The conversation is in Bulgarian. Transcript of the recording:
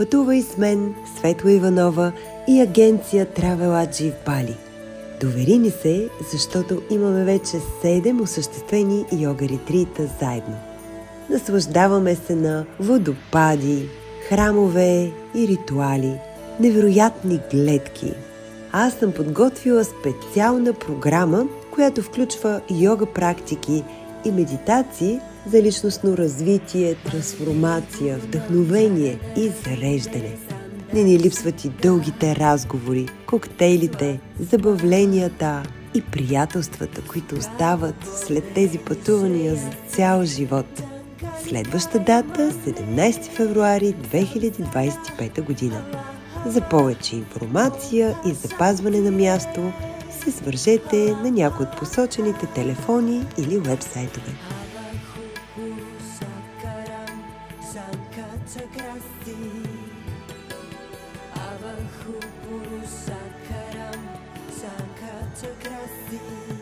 Пътувай с мен, Светла Иванова и агенция Travel AG в Бали. Довери ни се, защото имаме вече 7 осъществени йога ретрита заедно. Наслаждаваме се на водопади, храмове и ритуали, невероятни гледки. Аз съм подготвила специална програма, която включва йога практики и медитации за личностно развитие, трансформация, вдъхновение и зареждане. Не ни липсват и дългите разговори, коктейлите, забавленията и приятелствата, които остават след тези пътувания за цял живот. Следваща дата – 17 февруари 2025 година. За повече информация и запазване на място се свържете на някои от посочените телефони или уебсайтове. Abajo puro sakaram, sakata grasi.